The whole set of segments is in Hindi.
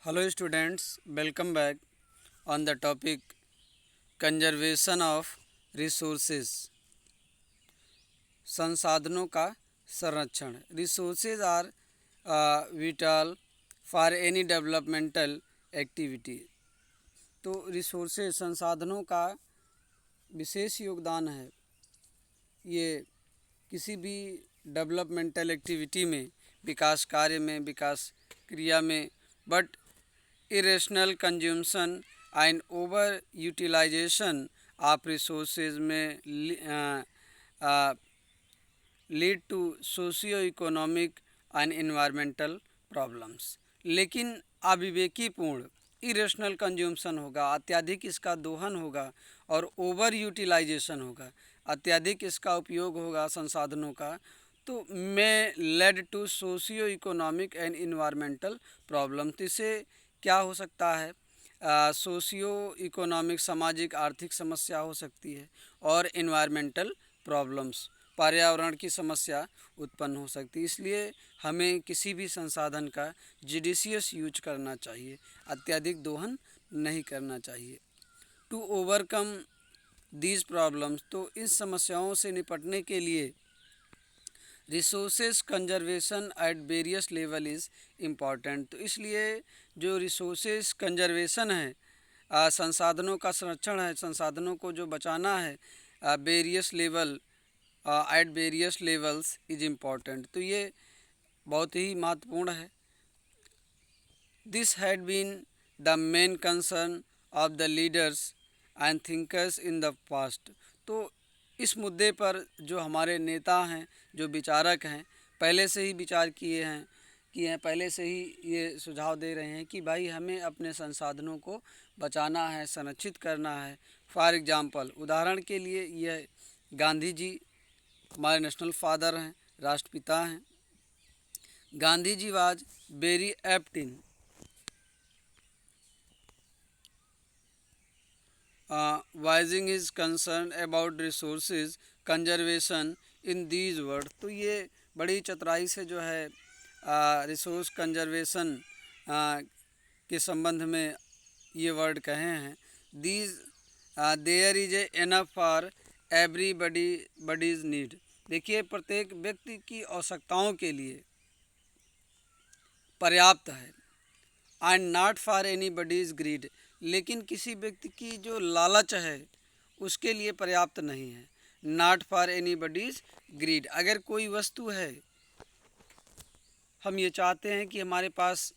Hello students, welcome back on the topic conservation of resources. संसाधनों का संरक्षण. Resources are vital for any developmental activity. तो resources संसाधनों का विशेष योगदान है. ये किसी भी डेवलपमेंटल एक्टिविटी में, विकास कार्य में, विकास क्रिया में, but irrational consumption and over utilization of resources may lead to socio-economic and environmental problems. लेकिन अविवेकीपूर्ण इरेशनल कंज्यूमशन होगा, अत्यधिक इसका दोहन होगा और ओवर यूटिलाइजेशन होगा, अत्यधिक इसका उपयोग होगा संसाधनों का, तो में led to socio economic and environmental problem. तो इससे क्या हो सकता है? सोशियो इकोनॉमिक सामाजिक आर्थिक समस्या हो सकती है और इन्वायरमेंटल प्रॉब्लम्स पर्यावरण की समस्या उत्पन्न हो सकती है. इसलिए हमें किसी भी संसाधन का जुडिशियस यूज करना चाहिए, अत्यधिक दोहन नहीं करना चाहिए. टू ओवरकम दीज प्रॉब्लम्स, तो इस समस्याओं से निपटने के लिए resources conservation at various level is important. तो इसलिए जो रिसोर्सेज कंजर्वेशन है, संसाधनों का संरक्षण है, संसाधनों को जो बचाना है, various level at various levels is important. तो ये बहुत ही महत्वपूर्ण है. This had been the main concern of the leaders and thinkers in the past. तो इस मुद्दे पर जो हमारे नेता हैं, जो विचारक हैं, पहले से ही विचार किए हैं, पहले से ही ये सुझाव दे रहे हैं कि भाई हमें अपने संसाधनों को बचाना है, संरक्षित करना है. फॉर एग्जांपल, उदाहरण के लिए यह गांधी जी हमारे नेशनल फादर हैं, राष्ट्रपिता हैं. Gandhi ji was very apt in voicing his concern about resources conservation in these words. तो ये बड़ी चतुराई से जो है रिसोर्स कंजर्वेशन के संबंध में ये वर्ड कहे हैं. These there is a enough for everybody's need. देखिए, प्रत्येक व्यक्ति की आवश्यकताओं के लिए पर्याप्त है. And not for anybody's greed, लेकिन किसी व्यक्ति की जो लालच है उसके लिए पर्याप्त नहीं है. Not for anybody's greed. अगर कोई वस्तु है, हम ये चाहते हैं कि हमारे पास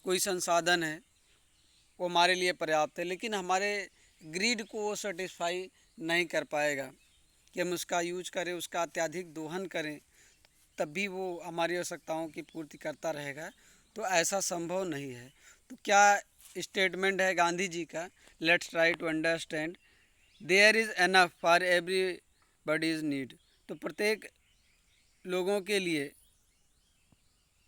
कोई संसाधन है, वो हमारे लिए पर्याप्त है, लेकिन हमारे ग्रीड को वो सेटिस्फाई नहीं कर पाएगा कि हम उसका यूज करें, उसका अत्यधिक दोहन करें, तब भी वो हमारी आवश्यकताओं की पूर्ति करता रहेगा. तो ऐसा संभव नहीं है. तो क्या स्टेटमेंट है गांधी जी का? Let's try to understand. There is enough for everybody's need. तो प्रत्येक लोगों के लिए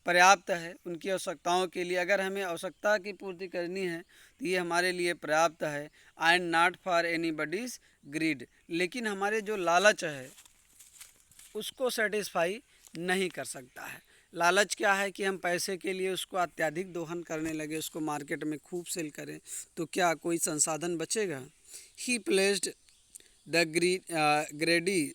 पर्याप्त है, उनकी आवश्यकताओं के लिए. अगर हमें आवश्यकता की पूर्ति करनी है तो ये हमारे लिए पर्याप्त है. And not for anybody's greed, लेकिन हमारे जो लालच है उसको सेटिस्फाई नहीं कर सकता है. लालच क्या है कि हम पैसे के लिए उसको अत्यधिक दोहन करने लगे, उसको मार्केट में खूब सेल करें, तो क्या कोई संसाधन बचेगा? He placed the greedy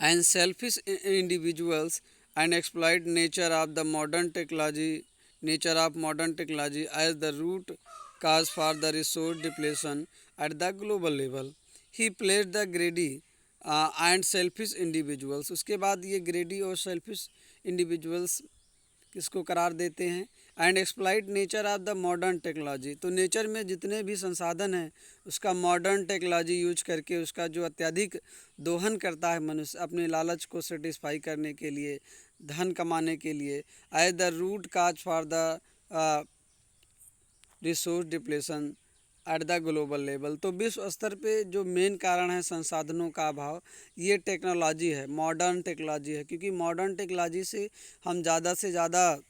and selfish individuals and exploit nature of modern technology as the root cause for the resource depletion at the global level. He placed the greedy and selfish individuals. उसके बाद ये ग्रेडी और सेल्फिश इंडिविजुअल्स किसको करार देते हैं? And exploit nature of the modern technology. तो नेचर में जितने भी संसाधन हैं उसका मॉडर्न टेक्नोलॉजी यूज करके उसका जो अत्यधिक दोहन करता है मनुष्य अपने लालच को सेटिस्फाई करने के लिए, धन कमाने के लिए, as the root cause for the resource depletion at the global level. तो विश्व स्तर पे जो मेन कारण है संसाधनों का अभाव, ये टेक्नोलॉजी है, मॉडर्न टेक्नोलॉजी है. क्योंकि मॉडर्न टेक्नोलॉजी से हम ज़्यादा से ज़्यादा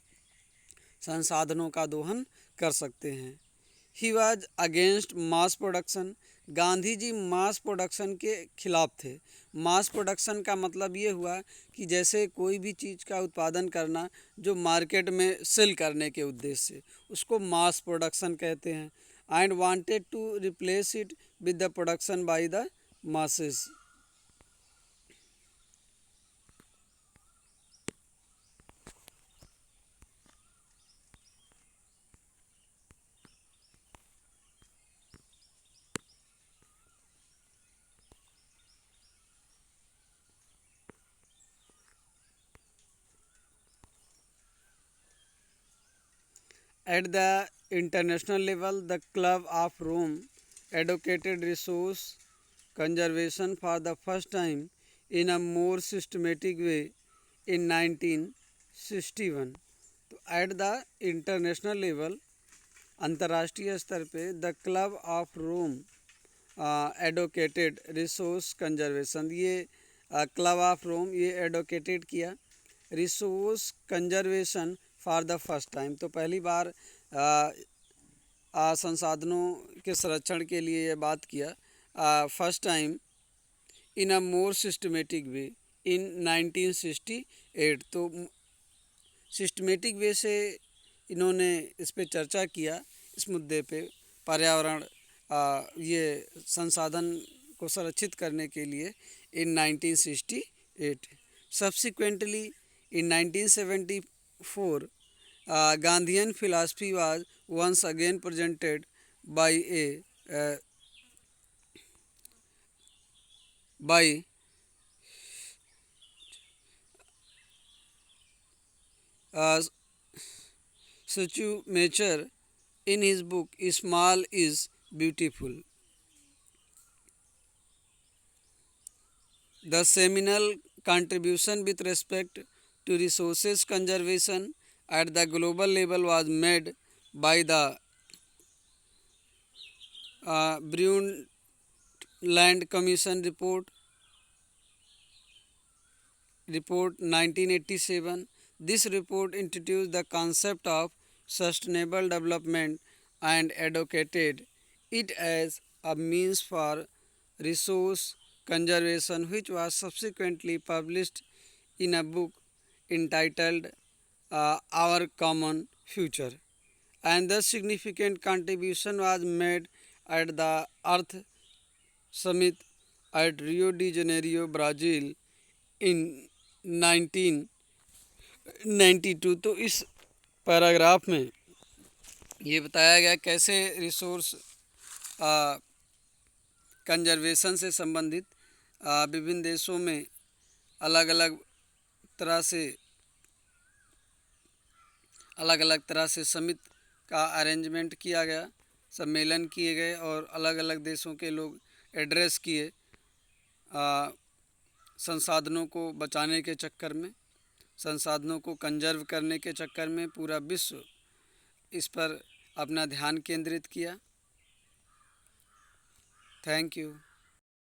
संसाधनों का दोहन कर सकते हैं. He was against mass production. Gandhi ji mass production के खिलाफ थे। मास प्रोडक्शन का मतलब ये हुआ कि जैसे कोई भी चीज़ का उत्पादन करना जो मार्केट में सेल करने के उद्देश्य से, उसको मास प्रोडक्शन कहते हैं। And wanted to replace it with the production by the masses. At the international level, the Club of Rome advocated resource conservation for the first time in a more systematic way in 1961. तो एट द इंटरनेशनल लेवल, अंतर्राष्ट्रीय स्तर पे, the club of Rome advocated resource conservation, ये क्लब ऑफ रोम ये एडवोकेटेड किया resource conservation for the first time. तो पहली बार संसाधनों के संरक्षण के लिए ये बात किया first time in a more systematic way in 1968। तो सिस्टमेटिक वे से इन्होंने इस पे चर्चा किया, इस मुद्दे पे, पर्यावरण ये संसाधन को संरक्षित करने के लिए इन 1968। Subsequently in 1974 Gandhian philosophy was once again presented by by uh, Schumachers in his book "Small is Beautiful." The seminal contribution with respect to resources conservation at the global level was made by the Brundtland Commission report 1987. This report introduced the concept of sustainable development and advocated it as a means for resource conservation, which was subsequently published in a book entitled Our Common Future. And the significant contribution was made at the Earth Summit at Rio de Janeiro, Brazil in 1992। तो इस पैराग्राफ में ये बताया गया कैसे रिसोर्स कंजर्वेशन से संबंधित विभिन्न देशों में अलग अलग तरह से समिट का अरेंजमेंट किया गया, सम्मेलन किए गए और अलग अलग देशों के लोग एड्रेस किए संसाधनों को बचाने के चक्कर में, संसाधनों को कंजर्व करने के चक्कर में पूरा विश्व इस पर अपना ध्यान केंद्रित किया। Thank you.